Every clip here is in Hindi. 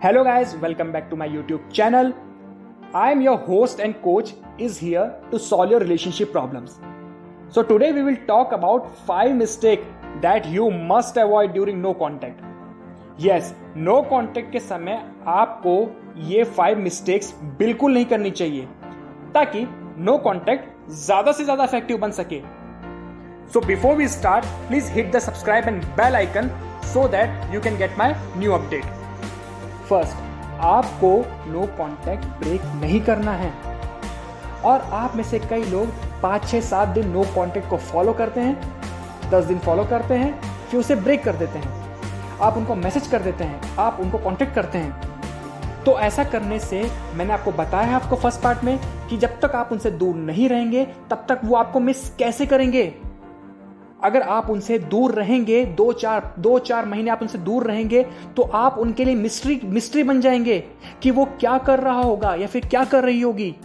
Hello guys, welcome back to my YouTube channel. I am your host and coach is here to solve your relationship problems. So today we will talk about 5 mistakes that you must avoid during no contact. Yes, no contact के समय आपको ये 5 mistakes बिल्कुल नहीं करनी चाहिए ताकि no contact ज़्यादा से ज़्यादा effective बन सके. So before we start, please hit the subscribe and bell icon so that you can get my new update. First, आपको नो कॉन्टैक्ट ब्रेक नहीं करना है. और आप में से कई लोग 5, 6, 7 दिन नो कॉन्टैक्ट को फॉलो करते हैं, 10 दिन फॉलो करते हैं, फिर उसे ब्रेक कर देते हैं. आप उनको मैसेज कर देते हैं, आप उनको कॉन्टैक्ट करते हैं. तो ऐसा करने से मैंने आपको बताया है आपको फर्स्ट पार्ट में कि जब तक आप उनसे दूर नहीं रहेंगे तब तक वो आपको मिस कैसे करेंगे. अगर आप उनसे दूर रहेंगे 2-4 महीने आप उनसे दूर रहेंगे तो आप उनके लिए मिस्ट्री बन जाएंगे कि वो क्या कर रहा होगा या फिर क्या कर रही होगी.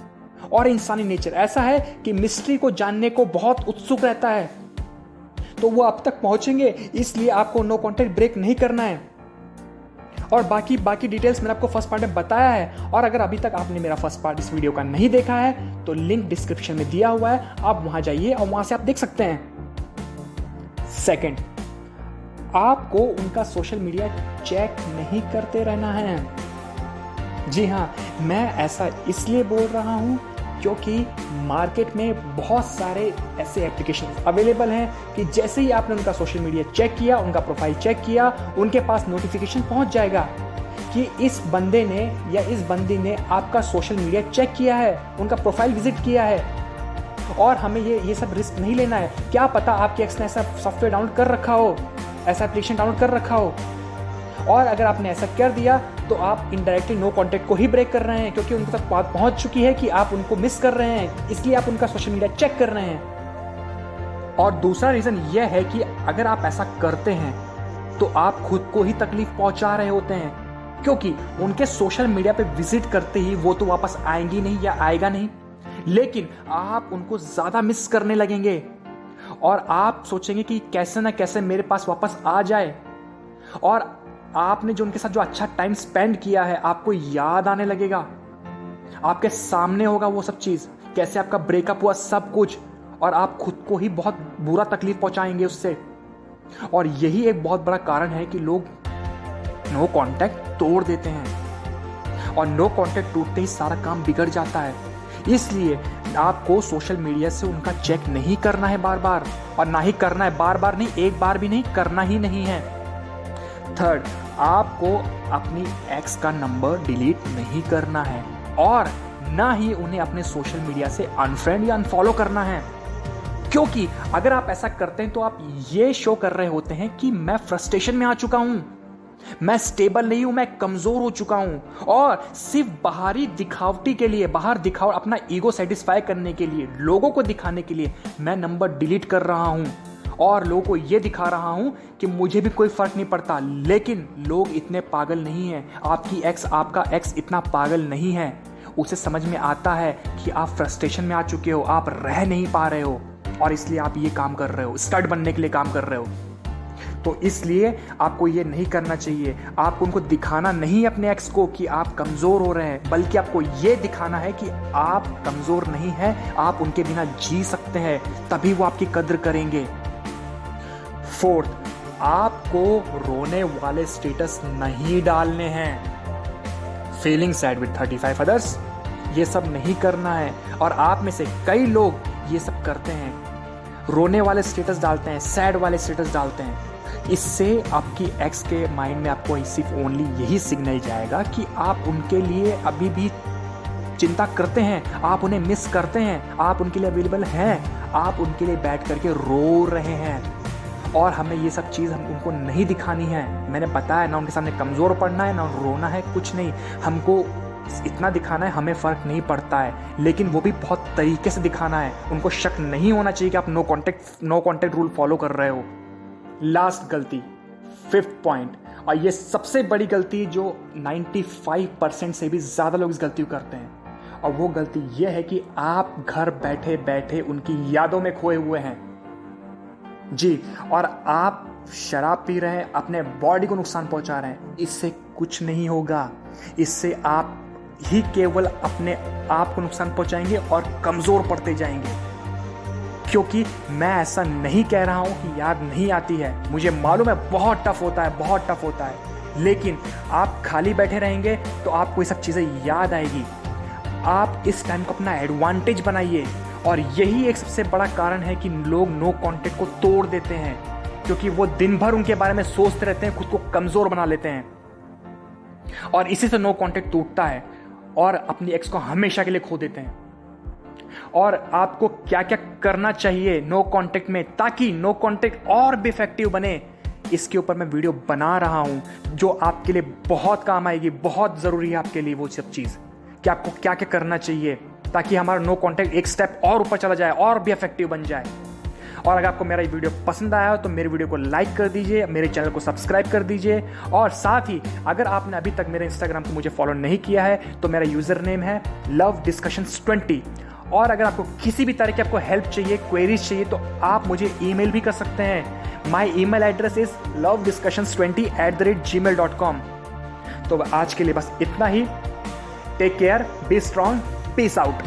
और इंसानी नेचर ऐसा है कि मिस्ट्री को जानने को बहुत उत्सुक रहता है, तो वो अब तक पहुंचेंगे. इसलिए आपको नो कॉन्टैक्ट ब्रेक नहीं करना है. और बाकी डिटेल्स मैंने आपको फर्स्ट पार्ट में बताया है. और अगर अभी तक आपने मेरा फर्स्ट पार्ट इस वीडियो का नहीं देखा है तो लिंक डिस्क्रिप्शन में दिया हुआ है, आप वहां जाइए और वहां से आप देख सकते हैं. सेकंड, आपको उनका सोशल मीडिया चेक नहीं करते रहना है. जी हाँ, मैं ऐसा इसलिए बोल रहा हूं क्योंकि मार्केट में बहुत सारे ऐसे एप्लीकेशन अवेलेबल हैं कि जैसे ही आपने उनका सोशल मीडिया चेक किया, उनका प्रोफाइल चेक किया, उनके पास नोटिफिकेशन पहुंच जाएगा कि इस बंदे ने या इस बंदी ने आपका सोशल मीडिया चेक किया है, उनका प्रोफाइल विजिट किया है. और हमें ये सब रिस्क नहीं लेना है. क्या पता आपके एक्स ने ऐसा सॉफ्टवेयर डाउनलोड कर रखा हो, ऐसा एप्लीकेशन डाउनलोड कर रखा हो. और अगर आपने ऐसा कर दिया तो आप इनडायरेक्टली नो कॉन्टैक्ट को ही ब्रेक कर रहे हैं, क्योंकि उनके तक बात पहुंच चुकी है कि आप उनको मिस कर रहे हैं, इसलिए आप उनका सोशल मीडिया चेक कर रहे हैं. और दूसरा रीजन यह है कि अगर आप ऐसा करते हैं तो आप खुद को ही तकलीफ पहुंचा रहे होते हैं, क्योंकि उनके सोशल मीडिया पे विजिट करते ही वो तो वापस आएंगी नहीं या आएगा नहीं, लेकिन आप उनको ज्यादा मिस करने लगेंगे और आप सोचेंगे कि कैसे ना कैसे मेरे पास वापस आ जाए. और आपने जो उनके साथ जो अच्छा टाइम स्पेंड किया है आपको याद आने लगेगा, आपके सामने होगा वो सब चीज, कैसे आपका ब्रेकअप हुआ, सब कुछ, और आप खुद को ही बहुत बुरा तकलीफ पहुंचाएंगे उससे. और यही एक बहुत बड़ा कारण है कि लोग नो कांटेक्ट तोड़ देते हैं, और नो कांटेक्ट टूटते ही सारा काम बिगड़ जाता है. इसलिए आपको सोशल मीडिया से उनका चेक नहीं करना है बार बार, और ना ही करना है बार बार नहीं, एक बार भी नहीं, करना ही नहीं है. थर्ड, आपको अपनी एक्स का नंबर डिलीट नहीं करना है, और ना ही उन्हें अपने सोशल मीडिया से अनफ्रेंड या अनफॉलो करना है. क्योंकि अगर आप ऐसा करते हैं तो आप ये शो कर रहे होते हैं कि मैं फ्रस्ट्रेशन में आ चुका हूं, मैं स्टेबल नहीं हूं, मैं कमजोर हो चुका हूं, और सिर्फ बाहरी दिखावटी के लिए, बाहर दिखाओ अपना ईगो सेटिस्फाई करने के लिए, लोगों को दिखाने के लिए मैं नंबर डिलीट कर रहा हूं और लोगों को यह दिखा रहा हूं कि मुझे भी कोई फर्क नहीं पड़ता. लेकिन लोग इतने पागल नहीं हैं, आपका एक्स इतना पागल नहीं है. उसे समझ में आता है कि आप फ्रस्ट्रेशन में आ चुके हो, आप रह नहीं पा रहे हो, और इसलिए आप ये काम कर रहे हो, स्टड बनने के लिए काम कर रहे हो. तो इसलिए आपको ये नहीं करना चाहिए. आपको उनको दिखाना नहीं अपने एक्स को कि आप कमजोर हो रहे हैं, बल्कि आपको ये दिखाना है कि आप कमजोर नहीं हैं, आप उनके बिना जी सकते हैं, तभी वो आपकी कद्र करेंगे. फोर्थ, आपको रोने वाले स्टेटस नहीं डालने हैं. फीलिंग सैड विद 35 अदर्स, ये सब नहीं करना है. और आप में से कई लोग ये सब करते हैं, रोने वाले स्टेटस डालते हैं, सैड वाले स्टेटस डालते हैं. इससे आपकी एक्स के माइंड में आपको सिर्फ ओनली यही सिग्नल जाएगा कि आप उनके लिए अभी भी चिंता करते हैं, आप उन्हें मिस करते हैं, आप उनके लिए अवेलेबल हैं, आप उनके लिए बैठ करके रो रहे हैं. और हमें ये सब चीज़ हम उनको नहीं दिखानी है. मैंने बताया ना, उनके सामने कमज़ोर पड़ना है ना रोना है, कुछ नहीं. हमको इतना दिखाना है, हमें फ़र्क नहीं पड़ता है, लेकिन वो भी बहुत तरीके से दिखाना है. उनको शक नहीं होना चाहिए कि आप नो कॉन्टैक्ट रूल फॉलो कर रहे हो. लास्ट गलती, 5th पॉइंट, और ये सबसे बड़ी गलती जो 95% से भी ज़्यादा लोग इस गलती को करते हैं, और वो गलती ये है कि आप घर बैठे बैठे उनकी यादों में खोए हुए हैं. जी, और आप शराब पी रहे हैं, अपने बॉडी को नुकसान पहुंचा रहे हैं. इससे कुछ नहीं होगा. इससे आप ही केवल अपने आप को नुकसान पहुंचाएंगे और कमज़ोर पड़ते जाएंगे। क्योंकि मैं ऐसा नहीं कह रहा हूं कि याद नहीं आती है, मुझे मालूम है बहुत टफ होता है, बहुत टफ होता है, लेकिन आप खाली बैठे रहेंगे तो आपको ये सब चीज़ें याद आएगी। आप इस टाइम को अपना एडवांटेज बनाइए। और यही एक सबसे बड़ा कारण है कि लोग नो कॉन्टैक्ट को तोड़ देते हैं, क्योंकि वो दिन भर उनके बारे में सोचते रहते हैं, खुद को कमज़ोर बना लेते हैं, और इसी से नो कॉन्टैक्ट टूटता है और अपनी एक्स को हमेशा के लिए खो देते हैं। और आपको क्या क्या करना चाहिए नो कॉन्टैक्ट में ताकि नो कॉन्टैक्ट और भी इफेक्टिव बने, इसके ऊपर मैं वीडियो बना रहा हूं जो आपके लिए बहुत काम आएगी। बहुत ज़रूरी है आपके लिए वो सब चीज़ कि आपको क्या क्या करना चाहिए ताकि हमारा नो कॉन्टैक्ट एक स्टेप और ऊपर चला जाए और भी इफेक्टिव बन जाए। और अगर आपको मेरा ये वीडियो पसंद आया हो तो मेरे वीडियो को लाइक कर दीजिए, मेरे चैनल को सब्सक्राइब कर दीजिए, और साथ ही अगर आपने अभी तक मेरे इंस्टाग्राम को मुझे फॉलो नहीं किया है तो मेरा यूज़र नेम है LoveDiscussions20। और अगर आपको किसी भी तरह की आपको हेल्प चाहिए, क्वेरीज चाहिए, तो आप मुझे ईमेल भी कर सकते हैं। My email address is lovediscussions20@gmail.com। तो आज के लिए बस इतना ही। Take care, be strong, peace out.